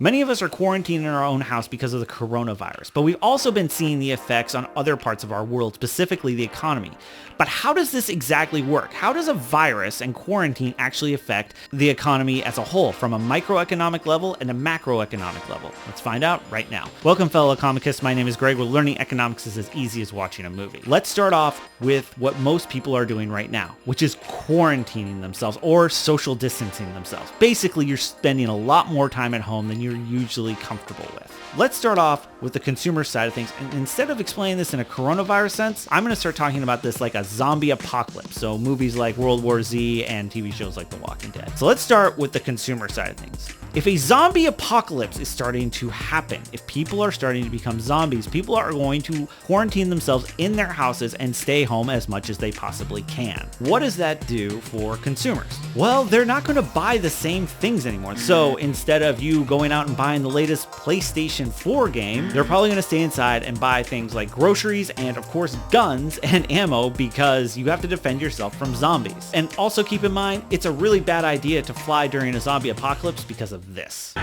Many of us are quarantined in our own house because of the coronavirus, but we've also been seeing the effects on other parts of our world, specifically the economy. But how does this exactly work? How does a virus and quarantine actually affect the economy as a whole, from a microeconomic level and a macroeconomic level? Let's find out right now. Welcome, fellow economists. My name is Greg, where learning economics is as easy as watching a movie. Let's start off with what most people are doing right now, which is quarantining themselves or social distancing themselves. Basically, you're spending a lot more time at home than you're usually comfortable with. Let's start off with the consumer side of things. And instead of explaining this in a coronavirus sense, I'm going to start talking about this like a zombie apocalypse. So movies like World War Z and TV shows like The Walking Dead. So let's start with the consumer side of things. If a zombie apocalypse is starting to happen, if people are starting to become zombies, people are going to quarantine themselves in their houses and stay home as much as they possibly can. What does that do for consumers? Well, they're not going to buy the same things anymore. So instead of you going out and buying the latest PlayStation 4 game, they're probably going to stay inside and buy things like groceries and, of course, guns and ammo, because you have to defend yourself from zombies. And also keep in mind, it's a really bad idea to fly during a zombie apocalypse because of this.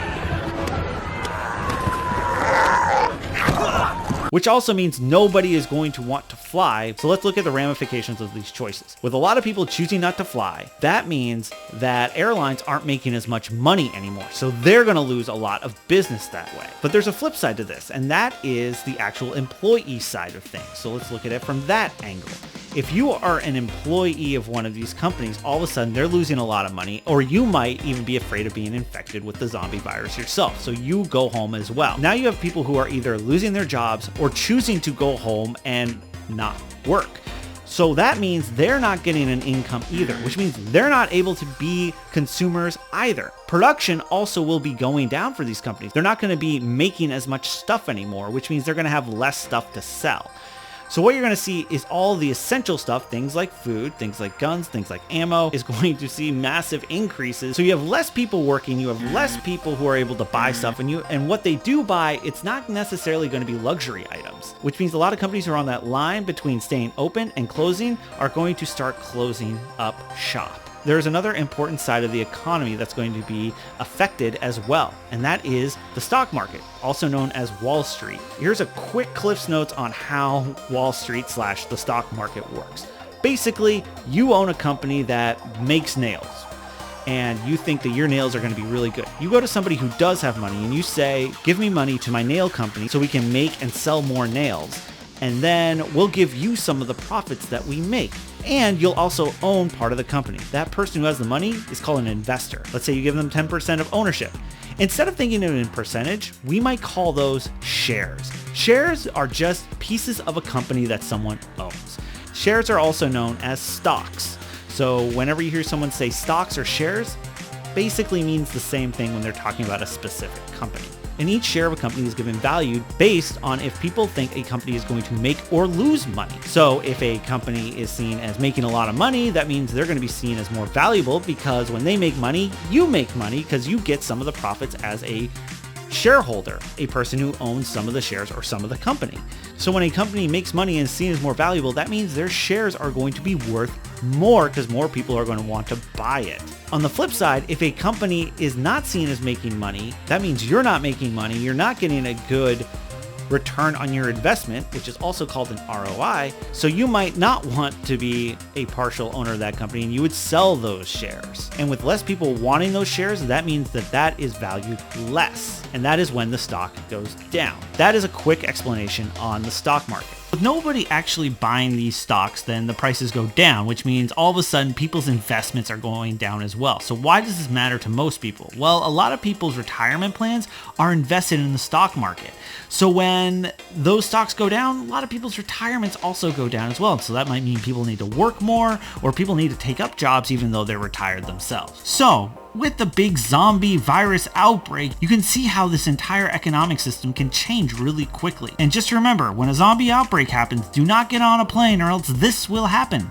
Which also means nobody is going to want to fly. So let's look at the ramifications of these choices. With a lot of people choosing not to fly, that means that airlines aren't making as much money anymore. So they're going to lose a lot of business that way. But there's a flip side to this, and that is the actual employee side of things. So let's look at it from that angle. If you are an employee of one of these companies, all of a sudden they're losing a lot of money, or you might even be afraid of being infected with the zombie virus yourself. So you go home as well. Now you have people who are either losing their jobs or choosing to go home and not work. So that means they're not getting an income either, which means they're not able to be consumers either. Production also will be going down for these companies. They're not going to be making as much stuff anymore, which means they're going to have less stuff to sell. So what you're going to see is all the essential stuff, things like food, things like guns, things like ammo, is going to see massive increases. So you have less people working, you have less people who are able to buy stuff, and what they do buy, it's not necessarily going to be luxury items, which means a lot of companies who are on that line between staying open and closing are going to start closing up shop. There's another important side of the economy that's going to be affected as well, and that is the stock market, also known as Wall Street. Here's a quick Cliff's Notes on how Wall Street / the stock market works. Basically, you own a company that makes nails, and you think that your nails are going to be really good. You go to somebody who does have money and you say, give me money to my nail company so we can make and sell more nails, and then we'll give you some of the profits that we make. And you'll also own part of the company. That person who has the money is called an investor. Let's say you give them 10% of ownership. Instead of thinking of it in percentage, we might call those shares. Shares are just pieces of a company that someone owns. Shares are also known as stocks. So whenever you hear someone say stocks or shares, basically means the same thing when they're talking about a specific company. And each share of a company is given value based on if people think a company is going to make or lose money. So if a company is seen as making a lot of money, that means they're going to be seen as more valuable, because when they make money, you make money because you get some of the profits as a shareholder, a person who owns some of the shares or some of the company. So when a company makes money and is seen as more valuable, that means their shares are going to be worth more because more people are going to want to buy it. On the flip side, if a company is not seen as making money, that means you're not making money, you're not getting a good return on your investment, which is also called an ROI. So you might not want to be a partial owner of that company, and you would sell those shares. And with less people wanting those shares, that means that that is valued less. And that is when the stock goes down. That is a quick explanation on the stock market. With nobody actually buying these stocks, then the prices go down, which means all of a sudden people's investments are going down as well. So why does this matter to most people? Well, a lot of people's retirement plans are invested in the stock market. So when those stocks go down, a lot of people's retirements also go down as well. So that might mean people need to work more, or people need to take up jobs even though they're retired themselves. So with the big zombie virus outbreak, you can see how this entire economic system can change really quickly. And just remember, when a zombie outbreak happens, do not get on a plane or else this will happen.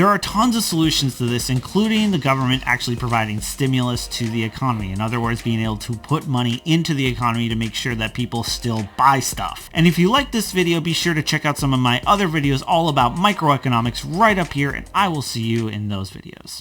There are tons of solutions to this, including the government actually providing stimulus to the economy. In other words, being able to put money into the economy to make sure that people still buy stuff. And if you like this video, be sure to check out some of my other videos all about microeconomics right up here, and I will see you in those videos.